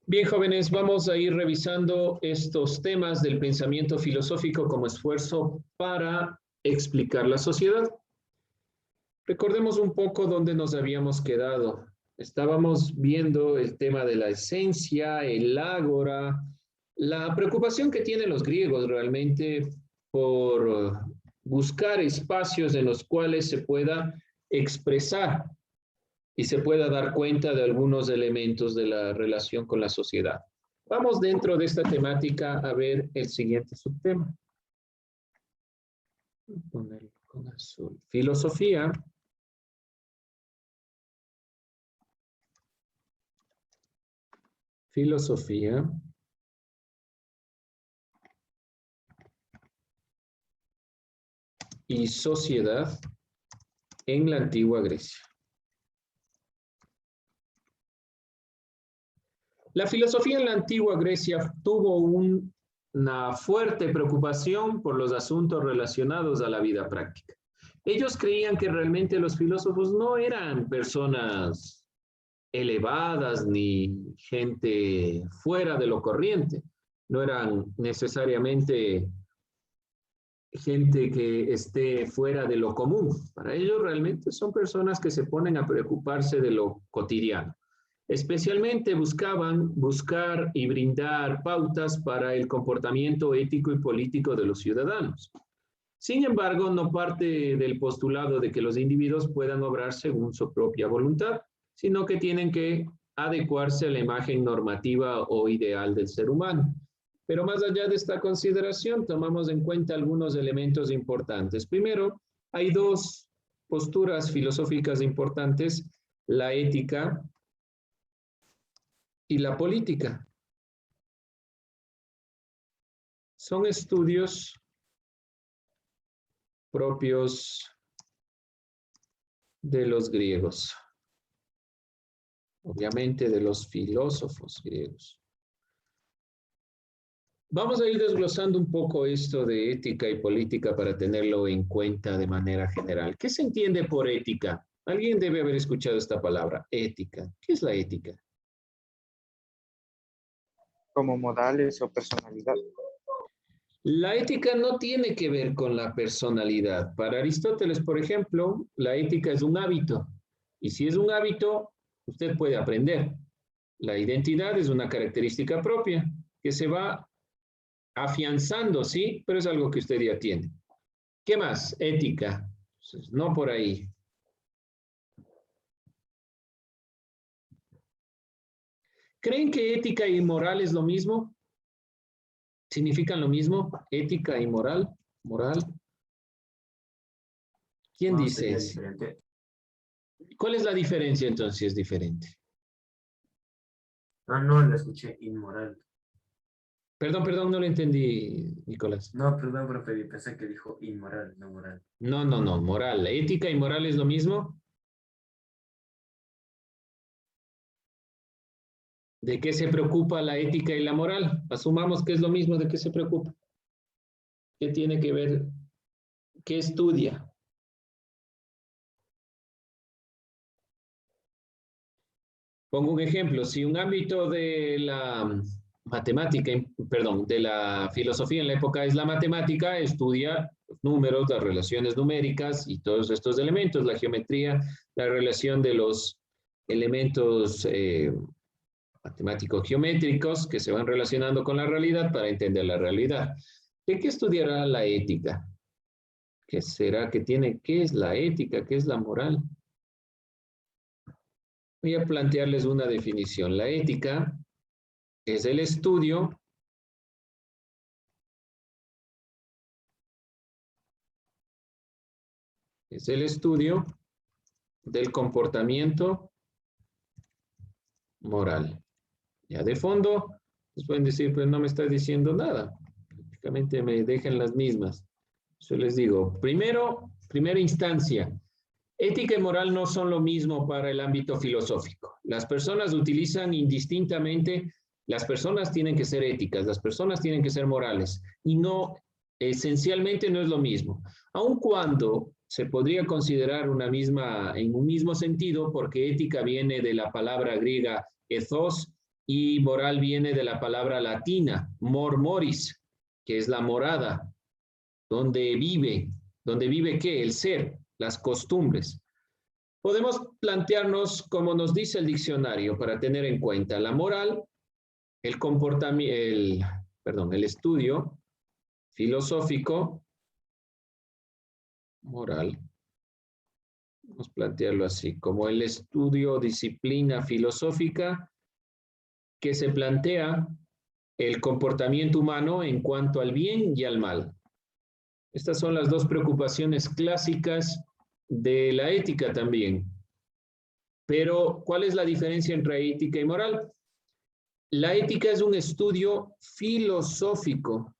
Bien, jóvenes, vamos a ir revisando estos temas del pensamiento filosófico como esfuerzo para explicar la sociedad. Recordemos un poco dónde nos habíamos quedado. Estábamos viendo el tema de la esencia, el ágora, la preocupación que tienen los griegos realmente por buscar espacios en los cuales se pueda expresar y se pueda dar cuenta de algunos elementos de la relación con la sociedad. Vamos dentro de esta temática a ver el siguiente subtema. Voy a ponerlo con azul. Filosofía. Filosofía. Y sociedad en la antigua Grecia. La filosofía en la antigua Grecia tuvo una fuerte preocupación por los asuntos relacionados a la vida práctica. Ellos creían que realmente los filósofos no eran personas elevadas ni gente fuera de lo corriente, no eran necesariamente gente que esté fuera de lo común. Para ellos realmente son personas que se ponen a preocuparse de lo cotidiano. Especialmente buscaban buscar y brindar pautas para el comportamiento ético y político de los ciudadanos. Sin embargo, no parte del postulado de que los individuos puedan obrar según su propia voluntad, sino que tienen que adecuarse a la imagen normativa o ideal del ser humano. Pero más allá de esta consideración, tomamos en cuenta algunos elementos importantes. Primero, hay dos posturas filosóficas importantes, la ética y la política. Son estudios propios de los griegos, obviamente de los filósofos griegos. Vamos a ir desglosando un poco esto de ética y política para tenerlo en cuenta de manera general. ¿Qué se entiende por ética? Alguien debe haber escuchado esta palabra, ética. ¿Qué es la ética? Como modales o personalidad. La ética no tiene que ver con la personalidad. Para Aristóteles, por ejemplo, la ética es un hábito. Y si es un hábito, usted puede aprender. La identidad es una característica propia que se va afianzando, ¿sí? Pero es algo que usted ya tiene. ¿Qué más? Ética. Entonces, no por ahí. ¿Creen que ética y moral es lo mismo? ¿Significan lo mismo? Ética y moral. Moral. ¿Quién No, dice sería eso? diferente. ¿Cuál es la diferencia entonces si es diferente? Ah, no, la escuché inmoral. Perdón, no lo entendí, Nicolás. No, perdón, profe, pensé que dijo inmoral, no moral. No, moral. ¿La ética y moral es lo mismo? ¿De qué se preocupa la ética y la moral? Asumamos que es lo mismo, ¿de qué se preocupa? ¿Qué tiene que ver? ¿Qué estudia? Pongo un ejemplo. Si un ámbito de la matemática, perdón, de la filosofía en la época es la matemática, estudia los números, las relaciones numéricas y todos estos elementos, la geometría, la relación de los elementos matemático-geométricos que se van relacionando con la realidad para entender la realidad. ¿De qué estudiará la ética? ¿Qué será que tiene? ¿Qué es la ética? ¿Qué es la moral? Voy a plantearles una definición. La ética es el estudio del comportamiento moral. Ya de fondo, pues pueden decir, pues no me estás diciendo nada. Prácticamente me dejan las mismas. Yo les digo, primera instancia, ética y moral no son lo mismo para el ámbito filosófico. Las personas utilizan indistintamente, las personas tienen que ser éticas, las personas tienen que ser morales, y no, esencialmente no es lo mismo. Aun cuando se podría considerar en un mismo sentido, porque ética viene de la palabra griega ethos, y moral viene de la palabra latina, mor moris, que es la morada, donde vive ¿qué? El ser, las costumbres. Podemos plantearnos, como nos dice el diccionario, para tener en cuenta la moral, el comportamiento, el estudio filosófico, moral, vamos a plantearlo así, como el estudio, disciplina filosófica que se plantea el comportamiento humano en cuanto al bien y al mal. Estas son las dos preocupaciones clásicas de la ética también. Pero, ¿cuál es la diferencia entre ética y moral? La ética es un estudio filosófico.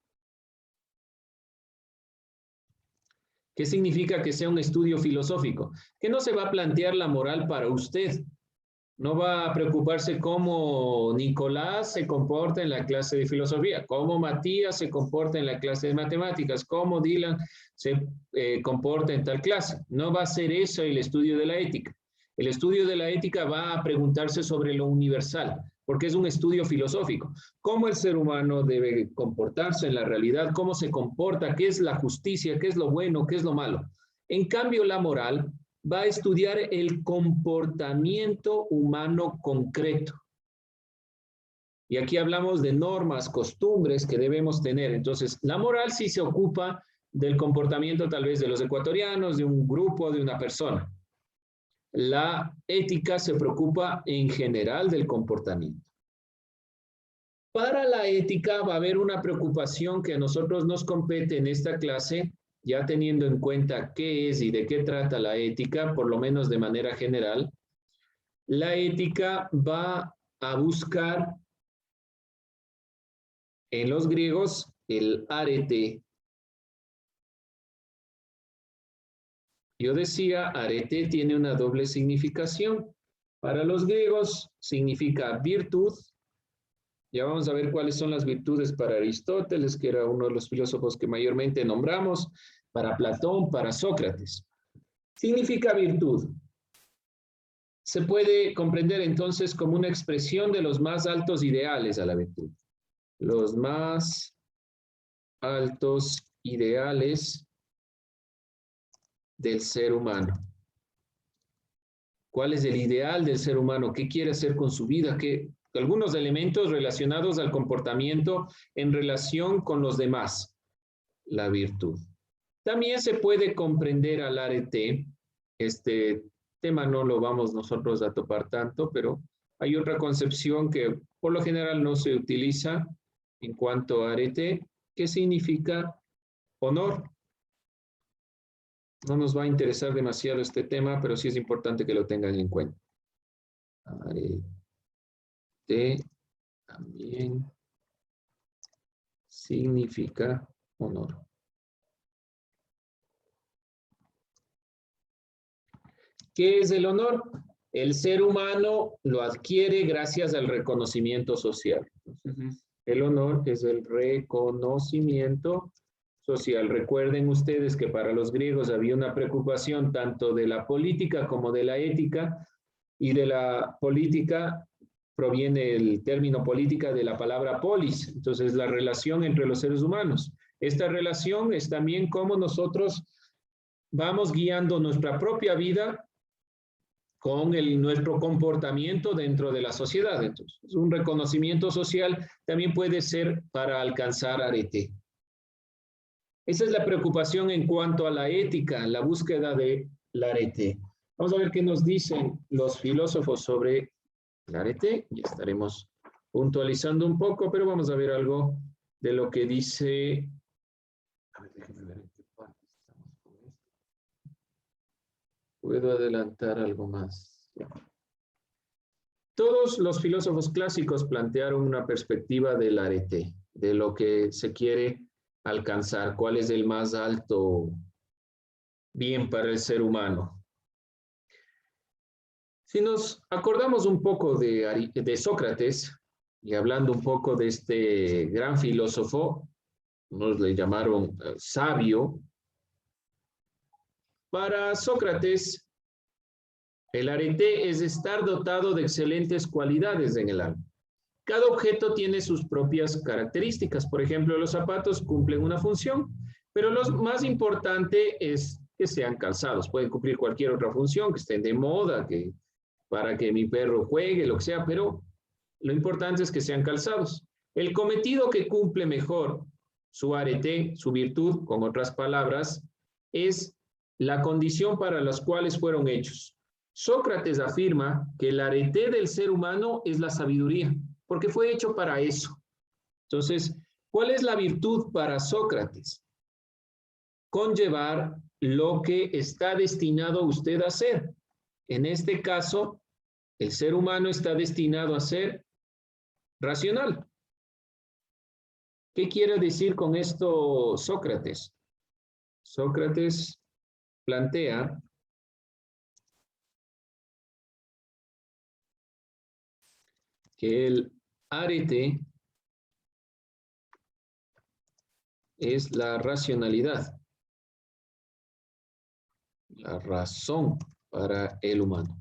¿Qué significa que sea un estudio filosófico? Que no se va a plantear la moral para usted. No va a preocuparse cómo Nicolás se comporta en la clase de filosofía, cómo Matías se comporta en la clase de matemáticas, cómo Dylan se comporta en tal clase. No va a ser eso el estudio de la ética. El estudio de la ética va a preguntarse sobre lo universal, porque es un estudio filosófico. Cómo el ser humano debe comportarse en la realidad, cómo se comporta, qué es la justicia, qué es lo bueno, qué es lo malo. En cambio, la moral va a estudiar el comportamiento humano concreto. Y aquí hablamos de normas, costumbres que debemos tener. Entonces, la moral sí se ocupa del comportamiento tal vez de los ecuatorianos, de un grupo, de una persona. La ética se preocupa en general del comportamiento. Para la ética va a haber una preocupación que a nosotros nos compete en esta clase, ya teniendo en cuenta qué es y de qué trata la ética, por lo menos de manera general. La ética va a buscar en los griegos el arete. Yo decía, arete tiene una doble significación. Para los griegos significa virtud. Ya vamos a ver cuáles son las virtudes para Aristóteles, que era uno de los filósofos que mayormente nombramos, para Platón, para Sócrates. Significa virtud. Se puede comprender entonces como una expresión de los más altos ideales a la virtud. Los más altos ideales del ser humano. ¿Cuál es el ideal del ser humano? ¿Qué quiere hacer con su vida? Algunos elementos relacionados al comportamiento en relación con los demás. La virtud. También se puede comprender al arete. Este tema no lo vamos nosotros a topar tanto, pero hay otra concepción que por lo general no se utiliza en cuanto a arete, que significa honor. No nos va a interesar demasiado este tema, pero sí es importante que lo tengan en cuenta. Arete también significa honor. ¿Qué es el honor? El ser humano lo adquiere gracias al reconocimiento social. El honor es el reconocimiento social. Recuerden ustedes que para los griegos había una preocupación tanto de la política como de la ética, y de la política proviene el término política de la palabra polis, entonces la relación entre los seres humanos. Esta relación es también cómo nosotros vamos guiando nuestra propia vida con nuestro comportamiento dentro de la sociedad. Entonces, un reconocimiento social también puede ser para alcanzar arete. Esa es la preocupación en cuanto a la ética, la búsqueda de la arete. Vamos a ver qué nos dicen los filósofos sobre el arete. Ya estaremos puntualizando un poco, pero vamos a ver algo de lo que dice. A ver, déjenme ver en qué parte estamos con esto. Puedo adelantar algo más. Todos los filósofos clásicos plantearon una perspectiva del arete, de lo que se quiere alcanzar, cuál es el más alto bien para el ser humano. Si nos acordamos un poco de Sócrates, y hablando un poco de este gran filósofo, nos le llamaron sabio. Para Sócrates, el arete es estar dotado de excelentes cualidades en el alma. Cada objeto tiene sus propias características. Por ejemplo, los zapatos cumplen una función, pero lo más importante es que sean calzados. Pueden cumplir cualquier otra función, que estén de moda, que para que mi perro juegue, lo que sea, pero lo importante es que sean calzados. El cometido que cumple mejor su arete, su virtud, con otras palabras, es la condición para las cuales fueron hechos. Sócrates afirma que el arete del ser humano es la sabiduría, porque fue hecho para eso. Entonces, ¿cuál es la virtud para Sócrates? Conllevar lo que está destinado a usted a hacer. En este caso, el ser humano está destinado a ser racional. ¿Qué quiere decir con esto Sócrates? Sócrates plantea que el arete es la racionalidad, la razón para el humano.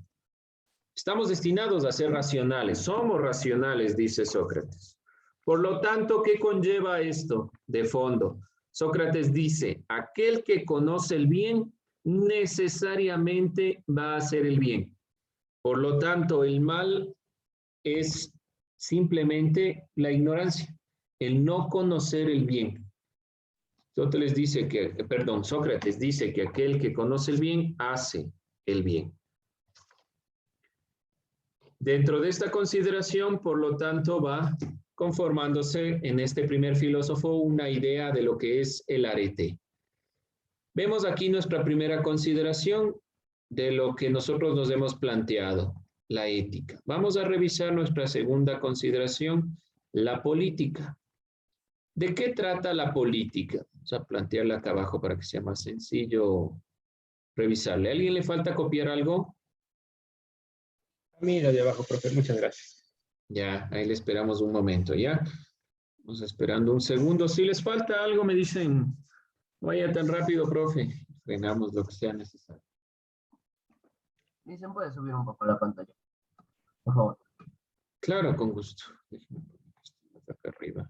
Estamos destinados a ser racionales, somos racionales, dice Sócrates. Por lo tanto, ¿qué conlleva esto de fondo? Sócrates dice, aquel que conoce el bien necesariamente va a hacer el bien. Por lo tanto, el mal es simplemente la ignorancia, el no conocer el bien. Sócrates dice que aquel que conoce el bien hace el bien. Dentro de esta consideración, por lo tanto, va conformándose en este primer filósofo una idea de lo que es el arete. Vemos aquí nuestra primera consideración de lo que nosotros nos hemos planteado, la ética. Vamos a revisar nuestra segunda consideración, la política. ¿De qué trata la política? Vamos a plantearla acá abajo para que sea más sencillo revisarle. ¿A alguien le falta copiar algo? Mira de abajo, profe, muchas gracias. Ya, ahí le esperamos un momento, ¿ya? Vamos esperando un segundo. Si les falta algo, me dicen, no vaya tan rápido, profe. Frenamos lo que sea necesario. Dicen, puede subir un poco la pantalla, por favor. Claro, con gusto. Déjenme poner esto acá arriba.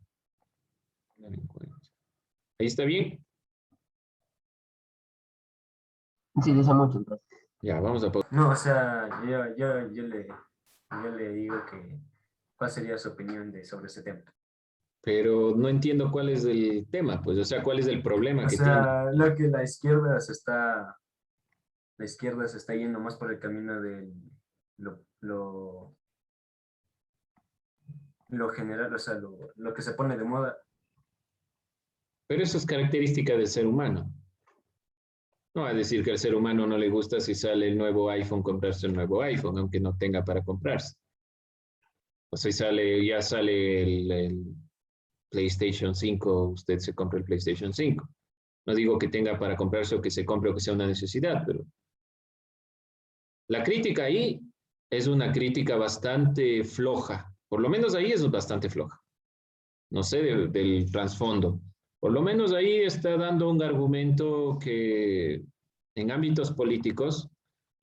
Ahí está bien. Sí, dice mucho, entonces. Ya, vamos a poner. No, o sea, yo le digo que cuál sería su opinión sobre ese tema. Pero no entiendo cuál es el tema, pues, o sea, cuál es el problema O que sea, lo que la izquierda se está yendo más por el camino de lo general, o sea, lo que se pone de moda. Pero eso es característica del ser humano. No va a decir que al ser humano no le gusta si sale el nuevo iPhone, comprarse el nuevo iPhone, aunque no tenga para comprarse. O si ya sale el PlayStation 5, usted se compra el PlayStation 5. No digo que tenga para comprarse o que se compre o que sea una necesidad, pero la crítica ahí es una crítica bastante floja. Por lo menos ahí es bastante floja. No sé del trasfondo. Por lo menos ahí está dando un argumento que en ámbitos políticos,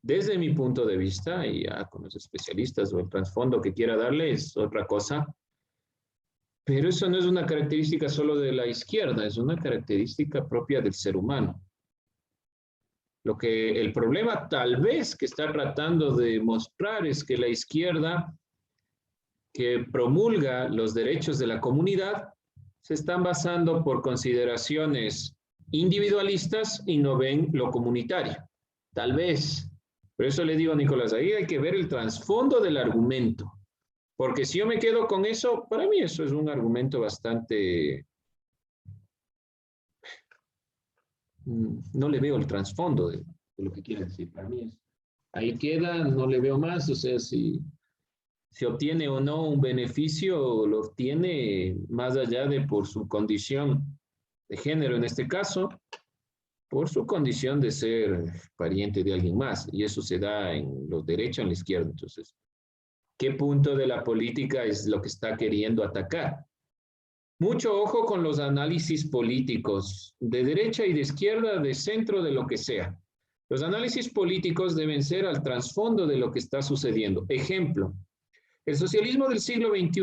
desde mi punto de vista, y ya con los especialistas o el trasfondo que quiera darle es otra cosa, pero eso no es una característica solo de la izquierda, es una característica propia del ser humano. El problema tal vez que está tratando de mostrar es que la izquierda que promulga los derechos de la comunidad se están basando por consideraciones individualistas y no ven lo comunitario. Tal vez. Por eso le digo a Nicolás, ahí hay que ver el trasfondo del argumento. Porque si yo me quedo con eso, para mí eso es un argumento bastante... No le veo el trasfondo de lo que quiere decir. Para mí es... Ahí queda, no le veo más. O sea, si obtiene o no un beneficio, lo obtiene más allá de por su condición de género, en este caso, por su condición de ser pariente de alguien más. Y eso se da en los derechos, en la izquierda. Entonces, ¿qué punto de la política es lo que está queriendo atacar? Mucho ojo con los análisis políticos, de derecha y de izquierda, de centro, de lo que sea. Los análisis políticos deben ser al trasfondo de lo que está sucediendo. Ejemplo, El socialismo del siglo XXI,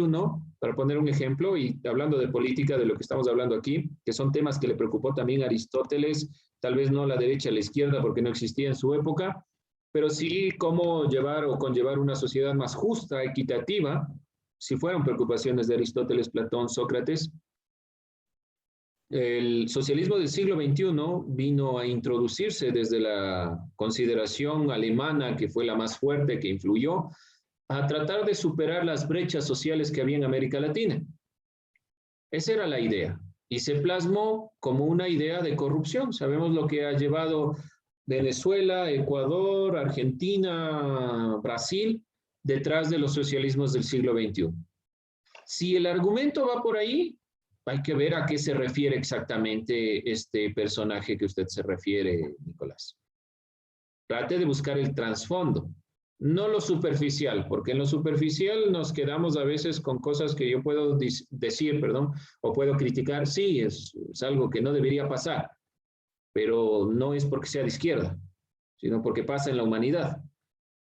para poner un ejemplo, y hablando de política, de lo que estamos hablando aquí, que son temas que le preocupó también a Aristóteles, tal vez no la derecha a la izquierda porque no existía en su época, pero sí cómo llevar o conllevar una sociedad más justa, equitativa, si fueron preocupaciones de Aristóteles, Platón, Sócrates. El socialismo del siglo XXI vino a introducirse desde la consideración alemana, que fue la más fuerte, que influyó, a tratar de superar las brechas sociales que había en América Latina. Esa era la idea. Y se plasmó como una idea de corrupción. Sabemos lo que ha llevado Venezuela, Ecuador, Argentina, Brasil, detrás de los socialismos del siglo XXI. Si el argumento va por ahí, hay que ver a qué se refiere exactamente este personaje que usted se refiere, Nicolás. Trate de buscar el trasfondo, no lo superficial, porque en lo superficial nos quedamos a veces con cosas que yo puedo decir, o puedo criticar. Sí, es algo que no debería pasar, pero no es porque sea de izquierda, sino porque pasa en la humanidad.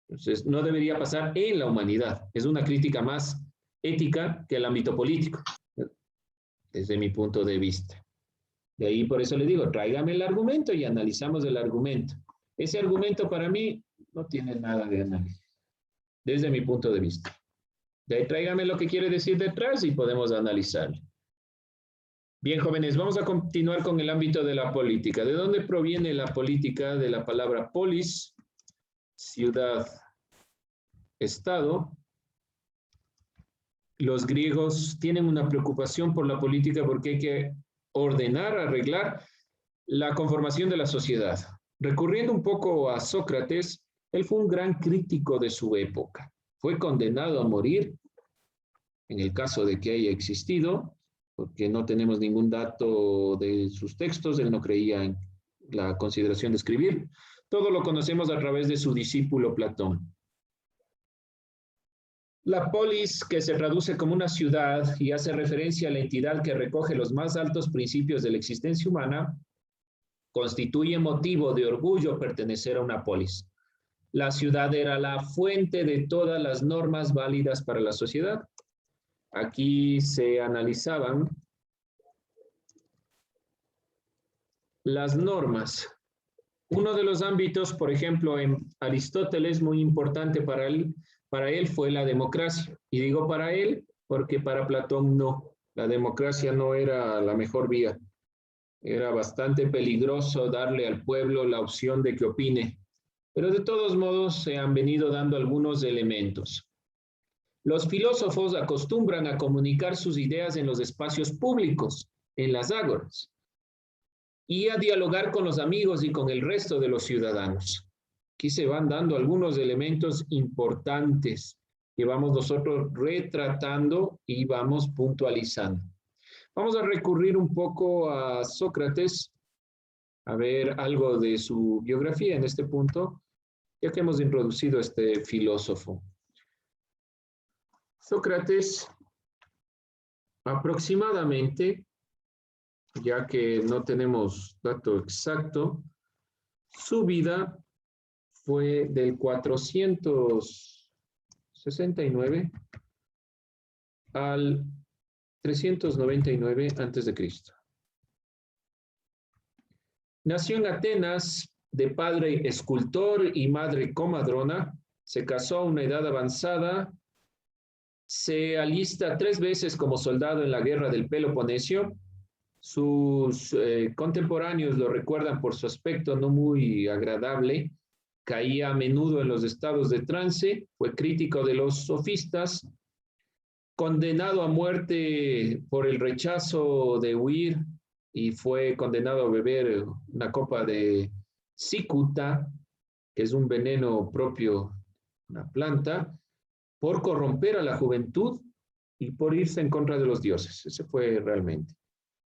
Entonces, no debería pasar en la humanidad. Es una crítica más ética que el ámbito político, desde mi punto de vista. De ahí por eso le digo, tráigame el argumento y analizamos el argumento. Ese argumento para mí no tiene nada de análisis, desde mi punto de vista. De ahí tráigame lo que quiere decir detrás y podemos analizarlo. Bien, jóvenes, vamos a continuar con el ámbito de la política. ¿De dónde proviene la política? De la palabra polis, ciudad, estado. Los griegos tienen una preocupación por la política porque hay que ordenar, arreglar la conformación de la sociedad. Recurriendo un poco a Sócrates, él fue un gran crítico de su época. Fue condenado a morir, en el caso de que haya existido, porque no tenemos ningún dato de sus textos, él no creía en la consideración de escribir. Todo lo conocemos a través de su discípulo Platón. La polis, que se traduce como una ciudad y hace referencia a la entidad que recoge los más altos principios de la existencia humana, constituye motivo de orgullo pertenecer a una polis. La ciudad era la fuente de todas las normas válidas para la sociedad. Aquí se analizaban las normas. Uno de los ámbitos, por ejemplo, en Aristóteles, muy importante para él fue la democracia. Y digo para él porque para Platón no. La democracia no era la mejor vía. Era bastante peligroso darle al pueblo la opción de que opine. Pero de todos modos se han venido dando algunos elementos. Los filósofos acostumbran a comunicar sus ideas en los espacios públicos, en las ágoras, y a dialogar con los amigos y con el resto de los ciudadanos. Aquí se van dando algunos elementos importantes que vamos nosotros retratando y vamos puntualizando. Vamos a recurrir un poco a Sócrates, a ver algo de su biografía en este punto, ya que hemos introducido a este filósofo. Sócrates, aproximadamente, ya que no tenemos dato exacto, su vida fue del 469 al 399 a.C. Nació en Atenas de padre escultor y madre comadrona, se casó a una edad avanzada, se alista 3 veces como soldado en la guerra del Peloponesio. Sus contemporáneos lo recuerdan por su aspecto no muy agradable, caía a menudo en los estados de trance, fue crítico de los sofistas, condenado a muerte por el rechazo de huir y fue condenado a beber una copa de cicuta, que es un veneno propio, una planta, por corromper a la juventud y por irse en contra de los dioses. Ese fue realmente.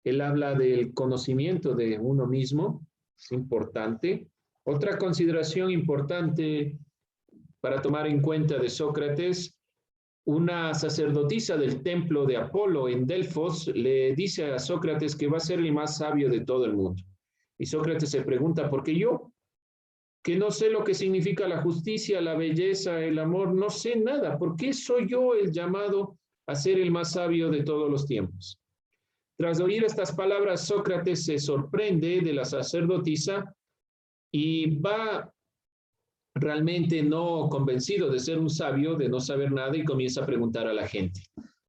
Él habla del conocimiento de uno mismo, es importante. Otra consideración importante para tomar en cuenta de Sócrates, una sacerdotisa del templo de Apolo en Delfos le dice a Sócrates que va a ser el más sabio de todo el mundo. Y Sócrates se pregunta, ¿por qué yo? que no sé lo que significa la justicia, la belleza, el amor, no sé nada. ¿Por qué soy yo el llamado a ser el más sabio de todos los tiempos? Tras oír estas palabras, Sócrates se sorprende de la sacerdotisa y va realmente no convencido de ser un sabio, de no saber nada, y comienza a preguntar a la gente.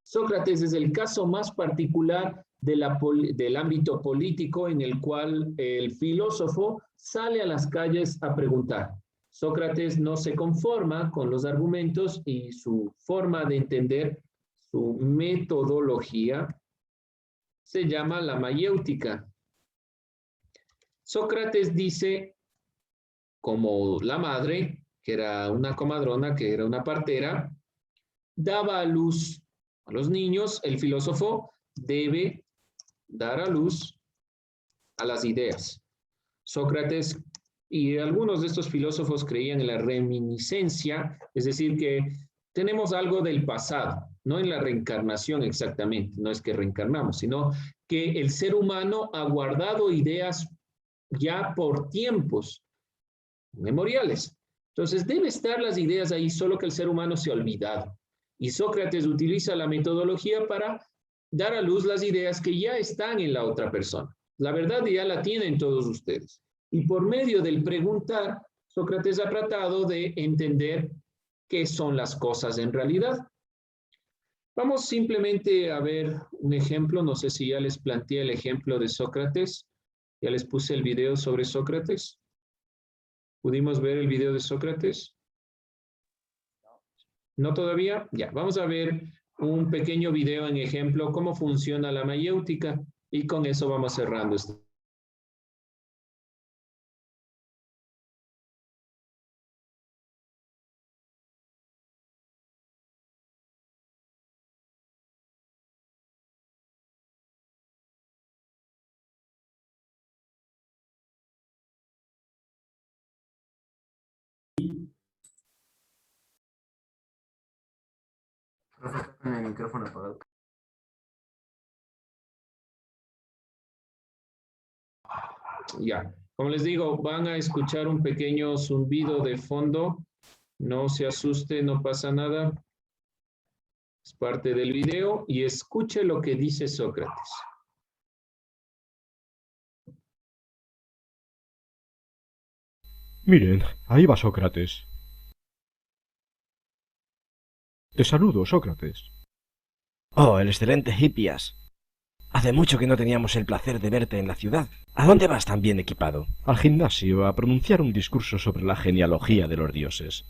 Sócrates es el caso más particular del ámbito político en el cual el filósofo sale a las calles a preguntar. Sócrates no se conforma con los argumentos y su forma de entender, su metodología, se llama la mayéutica. Sócrates dice, como la madre, que era una comadrona, que era una partera, daba a luz a los niños, el filósofo debe dar a luz a las ideas. Sócrates y algunos de estos filósofos creían en la reminiscencia, es decir, que tenemos algo del pasado, no en la reencarnación exactamente, no es que reencarnamos, sino que el ser humano ha guardado ideas ya por tiempos memoriales. Entonces, debe estar las ideas ahí, solo que el ser humano se ha olvidado. Y Sócrates utiliza la metodología para dar a luz las ideas que ya están en la otra persona. La verdad ya la tienen todos ustedes. Y por medio del preguntar, Sócrates ha tratado de entender qué son las cosas en realidad. Vamos simplemente a ver un ejemplo. No sé si ya les planteé el ejemplo de Sócrates. Ya les puse el video sobre Sócrates. ¿Pudimos ver el video de Sócrates? ¿No todavía? Ya, vamos a ver un pequeño video en ejemplo cómo funciona la mayéutica y con eso vamos cerrando esto. Profe, está con el micrófono apagado. Ya, como les digo, van a escuchar un pequeño zumbido de fondo. No se asuste, no pasa nada. Es parte del video y escuche lo que dice Sócrates. Miren, ahí va Sócrates. Te saludo, Sócrates. Oh, el excelente Hippias. Hace mucho que no teníamos el placer de verte en la ciudad. ¿A dónde vas tan bien equipado? Al gimnasio a pronunciar un discurso sobre la genealogía de los dioses.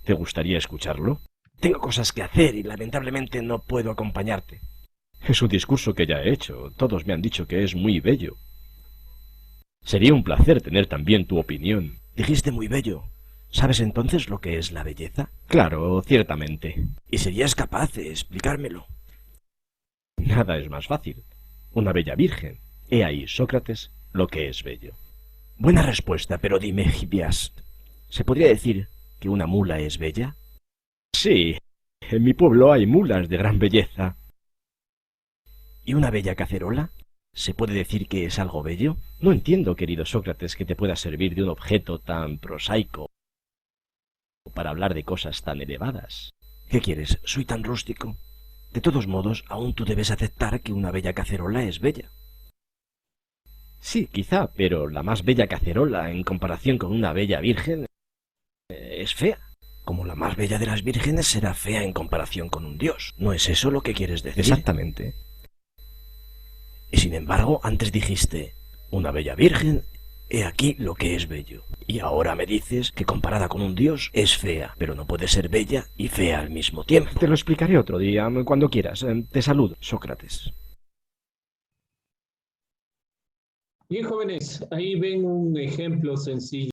¿Te gustaría escucharlo? Tengo cosas que hacer y lamentablemente no puedo acompañarte. Es un discurso que ya he hecho. Todos me han dicho que es muy bello. Sería un placer tener también tu opinión. Dijiste muy bello. ¿Sabes entonces lo que es la belleza? Claro, ciertamente. ¿Y serías capaz de explicármelo? Nada es más fácil. Una bella virgen. He ahí, Sócrates, lo que es bello. Buena respuesta, pero dime, Hippias, ¿se podría decir que una mula es bella? Sí, en mi pueblo hay mulas de gran belleza. ¿Y una bella cacerola? ¿Se puede decir que es algo bello? No entiendo, querido Sócrates, que te pueda servir de un objeto tan prosaico para hablar de cosas tan elevadas. ¿Qué quieres? Soy tan rústico. De todos modos, aún tú debes aceptar que una bella cacerola es bella. Sí, quizá, pero la más bella cacerola en comparación con una bella virgen es fea. Como la más bella de las vírgenes será fea en comparación con un dios. ¿No es eso lo que quieres decir? Exactamente. Y sin embargo, antes dijiste, una bella virgen, he aquí lo que es bello. Y ahora me dices que comparada con un dios es fea, pero no puede ser bella y fea al mismo tiempo. Te lo explicaré otro día, cuando quieras. Te saludo, Sócrates. Bien, jóvenes, ahí ven un ejemplo sencillo.